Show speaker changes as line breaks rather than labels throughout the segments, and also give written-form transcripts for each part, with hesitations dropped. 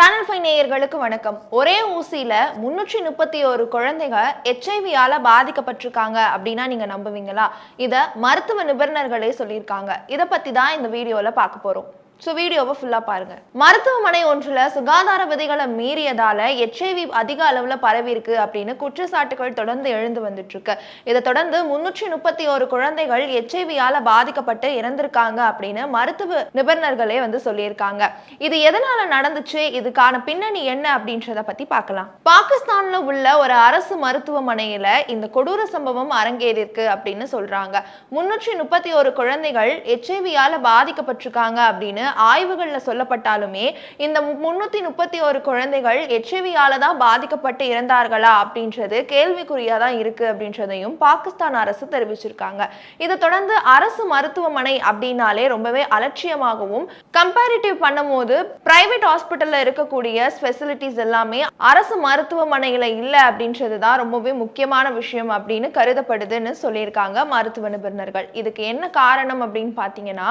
Channel 5 நேயர்களுக்கு வணக்கம். ஒரே ஊசியில 331 குழந்தைகள் HIV-யால பாதிக்கப்பட்டிருக்காங்க அப்படின்னா நீங்க நம்புவீங்களா? இத மருத்துவ நிபுணர்களே சொல்லியிருக்காங்க. இத பத்தி தான் இந்த வீடியோல பார்க்க போறோம். வீடியோவை ஃபுல்லா பாருங்க. மருத்துவமனை ஒன்றுல சுகாதார விதிகளை மீறியதால HIV அதிக அளவுல பரவி இருக்கு அப்படின்னு குற்றச்சாட்டுகள் தொடர்ந்து எழுந்து வந்துட்டு இருக்கு. இதை தொடர்ந்து 331 குழந்தைகள் HIV-யால பாதிக்கப்பட்டு இறந்திருக்காங்க அப்படின்னு மருத்துவ நிபுணர்களே சொல்லியிருக்காங்க. இது எதனால நடந்துச்சு, இதுக்கான பின்னணி என்ன அப்படின்றத பத்தி பார்க்கலாம். பாகிஸ்தான்ல உள்ள ஒரு அரசு மருத்துவமனையில இந்த கொடூர சம்பவம் அரங்கேறிருக்கு அப்படின்னு சொல்றாங்க. 331 குழந்தைகள் HIV-யால பாதிக்கப்பட்டிருக்காங்க அப்படின்னு ஆய்வுகள்ல சொல்லப்பட்டாலுமே இந்த 331 குழந்தைகள் HIV-யால தான் பாதிக்கப்பட்டு இறந்தார்களா அப்படின்றது கேள்விக்குறியா தான் இருக்கு அப்படின்றதையும் பாகிஸ்தான் அரசு தெரிவிச்சிருக்காங்க. இதை தொடர்ந்து அரசு மருத்துவமனை அப்படின்னாலே ரொம்பவே அலட்சியமாகவும் கம்பேரிட்டிவ் பண்ணும்போது பிரைவேட் ஹாஸ்பிட்டல்ல இருக்கக்கூடிய ஃபெசிலிட்டிஸ் எல்லாமே அரசு மருத்துவமனையில இல்ல அப்படின்றது தான் ரொம்பவே முக்கியமான விஷயம் அப்படின்னு கருதப்படுதுன்னு சொல்லியிருக்காங்க மருத்துவ நிபுணர்கள். இதுக்கு என்ன காரணம் அப்படின்னு பாத்தீங்கன்னா,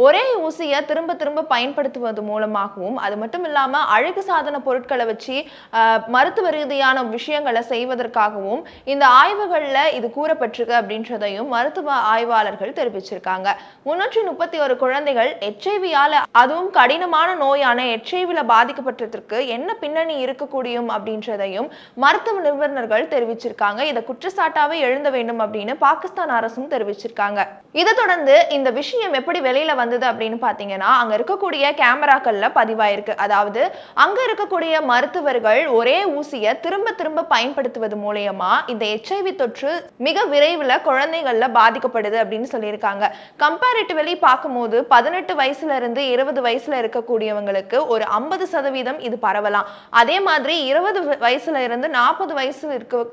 ஒரே ஊசியை திரும்ப பயன்படுத்துவது மூலமாகவும் அது மட்டும் இல்லாம அழகு சாதன பொருட்களை வச்சு மருத்துவ ரீதியான விஷயங்களை செய்வதற்காகவும் இந்த ஆய்வுகள்ல இது கூறப்பட்டிருக்கு அப்படின்றதையும் மருத்துவ ஆய்வாளர்கள் தெரிவிச்சிருக்காங்க. 331 குழந்தைகள் HIV-யால அதுவும் கடினமான நோயான HIV-ல பாதிக்கப்பட்டதற்கு என்ன பின்னணி இருக்கக்கூடியும் அப்படின்றதையும் மருத்துவ நிபுணர்கள் தெரிவிச்சிருக்காங்க. இதை குற்றச்சாட்டாவே எழுத வேண்டும் அப்படின்னு பாகிஸ்தான் அரசும் தெரிவிச்சிருக்காங்க. இதை தொடர்ந்து இந்த விஷயம் எப்படி வெளியில வந்தது அப்படின்னு பாத்தீங்கன்னா, அங்க இருக்கக்கூடிய கேமராக்கள்ல பதிவாயிருக்கு. அதாவது அங்க இருக்கக்கூடிய மருத்துவர்கள் ஒரே ஊசியை திரும்ப பயன்படுத்துவது மூலமா இந்த HIV தொற்று மிக விரைவில் குழந்தைகள்ல பாதிக்கப்படுது அப்படின்னு சொல்லியிருக்காங்க. கம்பேரிட்டிவ்லி பார்க்கும்போது 18 வயசுல இருந்து 20 வயசுல இருக்கக்கூடியவங்களுக்கு ஒரு 50% இது பரவலாம். அதே மாதிரி 20 வயசுல இருந்து 40 வயசு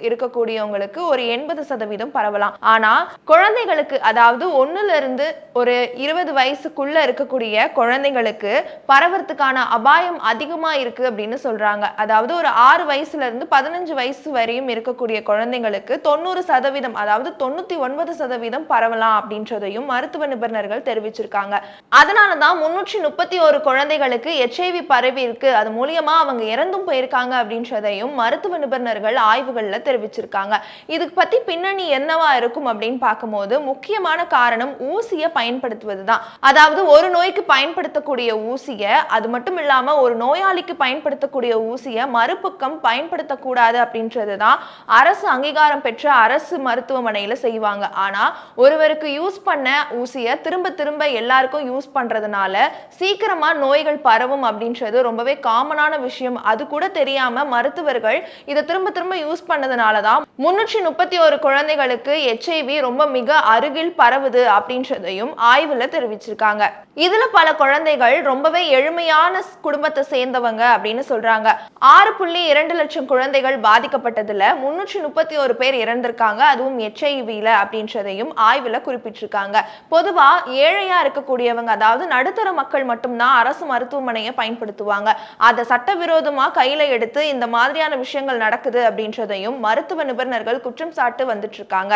இருக்கக்கூடியவங்களுக்கு ஒரு 80% பரவலாம். ஆனா குழந்தைகளுக்கு, அதாவது 1ல இருந்து ஒரு 20 வயசுக்குள்ள இருக்கக்கூடிய குழந்தைகளுக்கு பரவறதுக்கான அபாயம் அதிகமா இருக்கு அப்படின்னு சொல்றாங்க. அதாவது ஒரு 6 வயசுல இருந்து 15 வயசு வரையும் இருக்கக்கூடிய குழந்தைகளுக்கு 90%, அதாவது 99% பரவலாம் அப்படின்றதையும் மருத்துவ நிபுணர்கள் தெரிவிச்சிருக்காங்க. அதனாலதான் 331 குழந்தைகளுக்கு HIV பரவி இருக்கு, அது மூலியமா அவங்க இறந்தும் போயிருக்காங்க அப்படின்றதையும் மருத்துவ நிபுணர்கள் ஆய்வுகள்ல தெரிவிச்சிருக்காங்க. இதுக்கு பத்தி பின்னணி என்னவா இருக்கும் அப்படின்னு பார்க்கும்போது முக்கியமான காரணம் ஊசியை பயன்படுத்துவதுதான். அதாவது ஒரு நோய்க்கு பயன்படுத்தக்கூடிய ஊசியை, அது மட்டும் இல்லாம ஒரு நோயாளிக்கு பயன்படுத்தக்கூடிய ஊசியை மறுபக்கம் பயன்படுத்தக்கூடாது அப்படின்றதுதான் அரசு அங்கீகாரம் பெற்ற அரசு மருத்துவமனையில செய்வாங்க. ஆனா ஒருவருக்கு யூஸ் பண்ண ஊசியை திரும்ப எல்லாருக்கும் யூஸ் பண்றதுனால சீக்கிரமா நோய்கள் பரவும் அப்படின்றது ரொம்பவே காமனான விஷயம். அது கூட தெரியாம மருத்துவர்கள் இதை திரும்ப யூஸ் பண்ணதுனாலதான் 331 குழந்தைகளுக்கு HIV ரொம்ப மிக அருகில் பரவுது அப்படின்றதையும் ஆய்வுல தெரிவிச்சிருக்காங்க. இதுல பல குழந்தைகள் ரொம்பவே எளிமையான குடும்பத்தை சேர்ந்தவங்க அப்படின்னு சொல்றாங்க. 6.2 லட்சம் குழந்தைகள் பாதிக்கப்பட்டதுல 331 பேர் இறந்திருக்காங்க, அதுவும் HIV-ல அப்படின்றதையும் ஆய்வுல குறிப்பிட்டிருக்காங்க. பொதுவா ஏழையா இருக்கக்கூடியவங்க, அதாவது நடுத்தர மக்கள் மட்டும்தான் அரசு மருத்துவமனையை பயன்படுத்துவாங்க. அதை சட்டவிரோதமா கையில எடுத்து இந்த மாதிரியான விஷயங்கள் நடக்குது அப்படின்றதையும் மருத்துவ நிபுணர்கள் குற்றம் சாட்டு வந்துட்டு இருக்காங்க.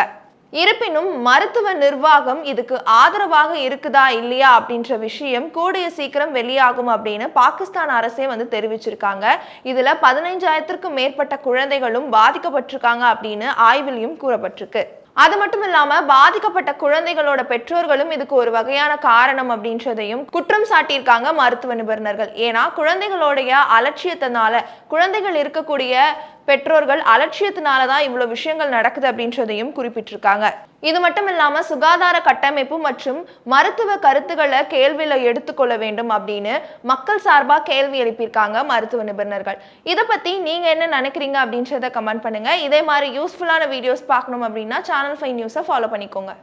இருப்பினும் மருத்துவ நிர்வாகம் இதுக்கு ஆதரவாக இருக்குதா இல்லையா அப்படின்ற விஷயம் கூடிய சீக்கிரம் வெளியாகும் அப்படின்னு பாகிஸ்தான் அரசே தெரிவிச்சிருக்காங்க. இதுல 15,000க்கும் மேற்பட்ட குழந்தைகளும் பாதிக்கப்பட்டிருக்காங்க அப்படின்னு ஆய்விலையும் கூறப்பட்டிருக்கு. அது மட்டும் இல்லாம பாதிக்கப்பட்ட குழந்தைகளோட பெற்றோர்களும் இதுக்கு ஒரு வகையான காரணம் அப்படின்றதையும் குற்றம் சாட்டியிருக்காங்க மருத்துவ நிபுணர்கள். ஏன்னா குழந்தைகளுடைய அலட்சியத்தினால, குழந்தைகள் இருக்கக்கூடிய பெற்றோர்கள் அலட்சியத்தினாலதான் இவ்வளவு விஷயங்கள் நடக்குது அப்படின்றதையும் குறிப்பிட்டிருக்காங்க. இது மட்டும் இல்லாம சுகாதார கட்டமைப்பு மற்றும் மருத்துவ கருத்துக்களை கேள்வியில எடுத்துக்கொள்ள வேண்டும் அப்படின்னு மக்கள் சார்பா கேள்வி எழுப்பியிருக்காங்க மருத்துவ நிபுணர்கள். இதை பத்தி நீங்க என்ன நினைக்கிறீங்க அப்படின்றத கமெண்ட் பண்ணுங்க. இதே மாதிரி யூஸ்ஃபுல்லான வீடியோஸ் பார்க்கணும் அப்படின்னா சேனல் 5 நியூஸை ஃபாலோ பண்ணிக்கோங்க.